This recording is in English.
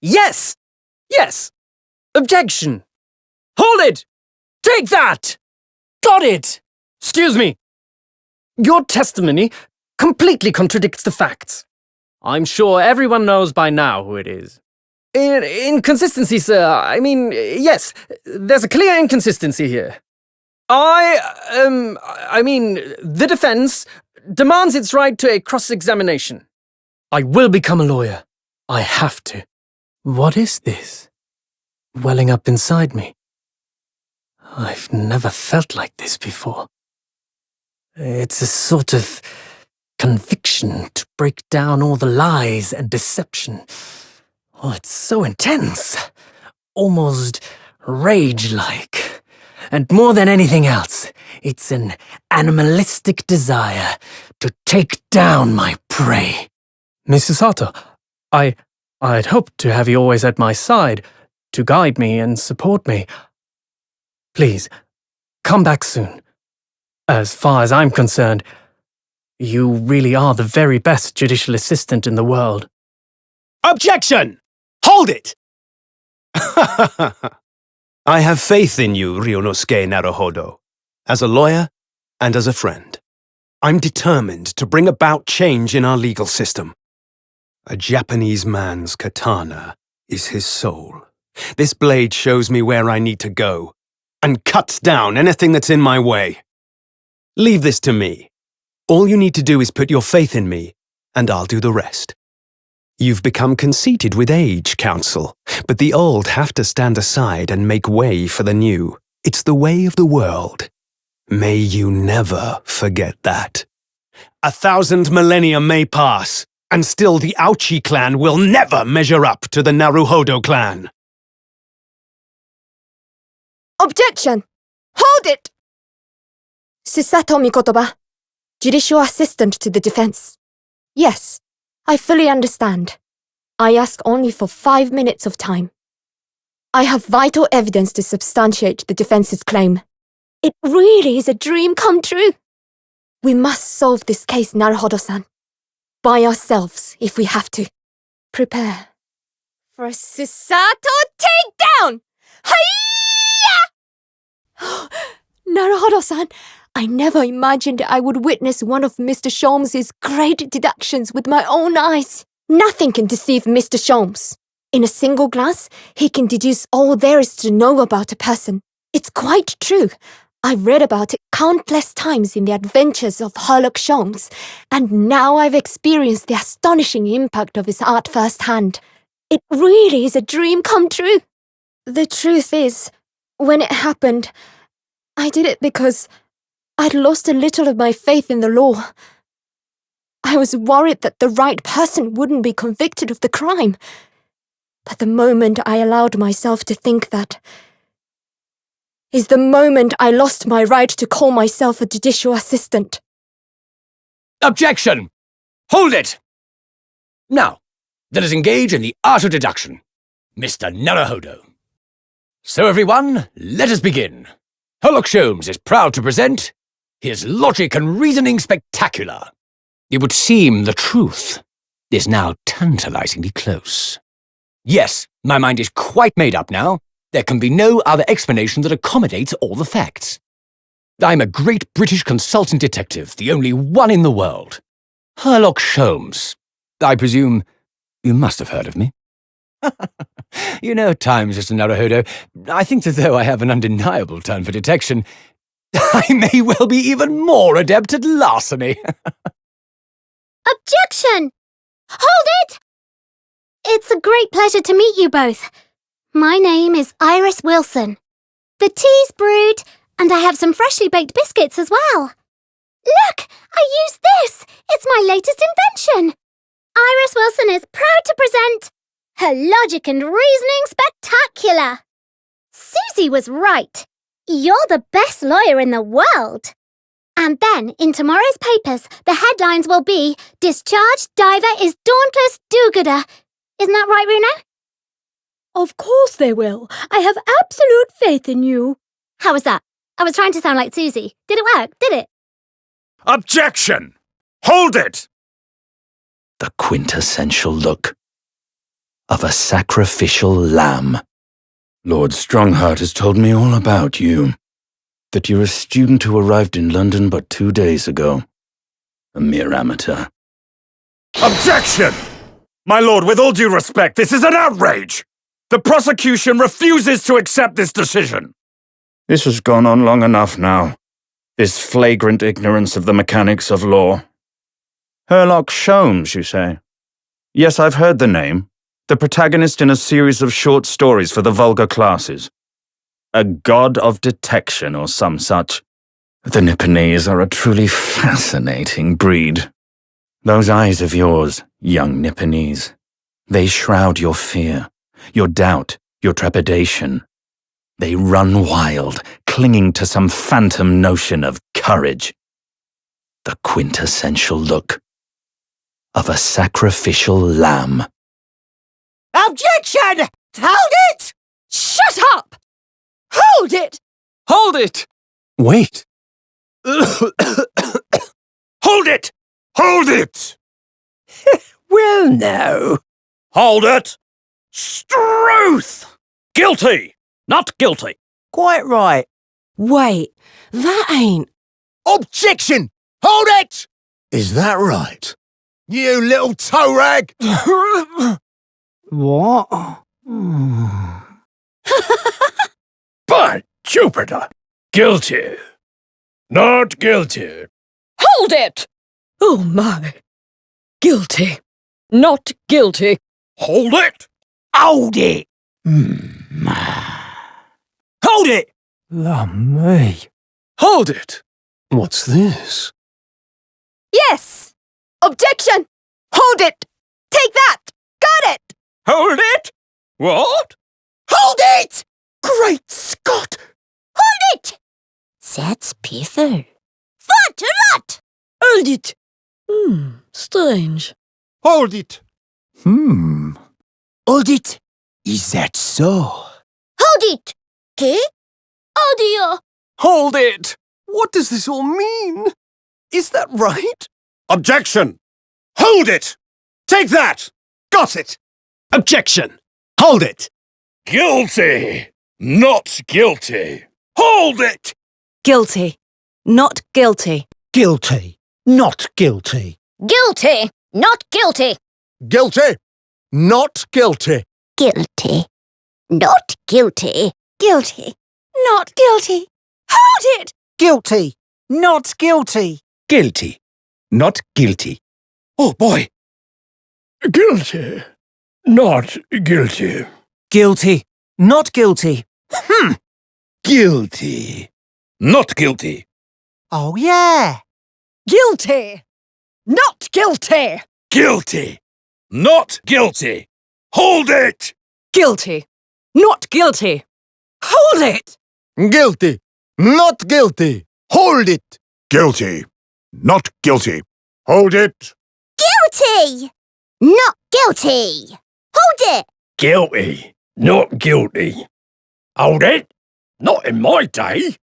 Yes! Yes! Objection! Hold it! Take that! Got it! Excuse me. Your testimony completely contradicts the facts. I'm sure everyone knows by now who it is. Inconsistency, sir. I mean, yes, there's a clear inconsistency here. The defense demands its right to a cross-examination. I will become a lawyer. I have to. What is this? Welling up inside me. I've never felt like this before. It's a sort of conviction to break down all the lies and deception. Oh, it's so intense. Almost rage-like. And more than anything else, it's an animalistic desire to take down my prey. Miss Susato, I'd hoped to have you always at my side, to guide me and support me. Please, come back soon. As far as I'm concerned, you really are the very best judicial assistant in the world. Objection! Hold it! I have faith in you, Ryunosuke Naruhodo, as a lawyer and as a friend. I'm determined to bring about change in our legal system. A Japanese man's katana is his soul. This blade shows me where I need to go, and cuts down anything that's in my way. Leave this to me. All you need to do is put your faith in me, and I'll do the rest. You've become conceited with age, Counsel, but the old have to stand aside and make way for the new. It's the way of the world. May you never forget that. 1,000 millennia may pass, and still the Auchi clan will never measure up to the Naruhodo clan. Objection! Hold it! Susato Mikotoba, judicial assistant to the defense. Yes, I fully understand. I ask only for 5 minutes of time. I have vital evidence to substantiate the defense's claim. It really is a dream come true. We must solve this case, Naruhodo-san. By ourselves, if we have to. Prepare for a Susato takedown! Hiya! Naruhodo-san, I never imagined I would witness one of Mr. Sholmes' great deductions with my own eyes. Nothing can deceive Mr. Sholmes. In a single glance, he can deduce all there is to know about a person. It's quite true. I've read about it countless times in the adventures of Herlock Sholmes, and now I've experienced the astonishing impact of his art firsthand. It really is a dream come true. The truth is, when it happened, I did it because I'd lost a little of my faith in the law. I was worried that the right person wouldn't be convicted of the crime. But the moment I allowed myself to think that is the moment I lost my right to call myself a judicial assistant. Objection! Hold it! Now, let us engage in the art of deduction. Mr. Naruhodo. So everyone, let us begin. Herlock Sholmes is proud to present his logic and reasoning spectacular. It would seem the truth is now tantalizingly close. Yes, my mind is quite made up now. There can be no other explanation that accommodates all the facts. I'm a great British consultant detective, the only one in the world. Herlock Sholmes. I presume you must have heard of me. You know, at times, Mr. Naruhodo, I think that though I have an undeniable turn for detection, I may well be even more adept at larceny. Objection! Hold it! It's a great pleasure to meet you both. My name is Iris Wilson. The tea's brewed, and I have some freshly baked biscuits as well. Look, I used this. It's my latest invention. Iris Wilson is proud to present her logic and reasoning spectacular. Susie was right. You're the best lawyer in the world. And then, in tomorrow's papers, the headlines will be, Discharged Diver is Dauntless Do-Gooder. Isn't that right, Rina? Of course they will. I have absolute faith in you. How was that? I was trying to sound like Susie. Did it work? Did it? Objection! Hold it! The quintessential look. of a sacrificial lamb. Lord Strongheart has told me all about you. That you're a student who arrived in London but 2 days ago. A mere amateur. Objection! My lord, with all due respect, this is an outrage! The prosecution refuses to accept this decision! This has gone on long enough now. This flagrant ignorance of the mechanics of law. Herlock Sholmes, you say? Yes, I've heard the name. The protagonist in a series of short stories for the vulgar classes. A god of detection or some such. The Nipponese are a truly fascinating breed. Those eyes of yours, young Nipponese, they shroud your fear, your doubt, your trepidation. They run wild, clinging to some phantom notion of courage. The quintessential look of a sacrificial lamb. Objection! Hold it! Shut up! Hold it! Hold it! Wait. Hold it! Hold it! Well, no. Hold it! Struth! Guilty! Not guilty! Quite right. Wait, that ain't... Objection! Hold it! Is that right? You little toe rag! What? By Jupiter! Guilty! Not guilty! Hold it! Oh my. Guilty. Not guilty. Hold it! Hold it! Hold it! Me. Hold it! What's this? Yes! Objection! Hold it! Take that! Got it! Hold it? What? Hold it! Great Scott! Hold it! That's Peter. What? Hold it. Strange. Hold it! Hmm. Hold it! Is that so? Hold it! ¿Qué? Oh dear! Hold it! What does this all mean? Is that right? Objection! Hold it! Take that! Got it! Objection! Hold it! Guilty! Not guilty! Hold it! Guilty. Not guilty. Guilty. Not guilty. Guilty! Not guilty! Guilty. Not guilty. Guilty. Not guilty. Guilty. Not guilty. Hold it! Guilty. Not guilty. Guilty. Not guilty. Oh boy! Guilty. Not guilty. Guilty. Not guilty. Guilty. Not guilty. Oh, yeah. Guilty! Not guilty! Guilty. Not guilty. Hold it! Guilty. Not guilty. Hold it! Guilty. Not guilty. Hold it. Guilty. Not guilty. Hold it! Guilty! Not guilty! Hold it! Guilty. Not guilty. Hold it? Not in my day.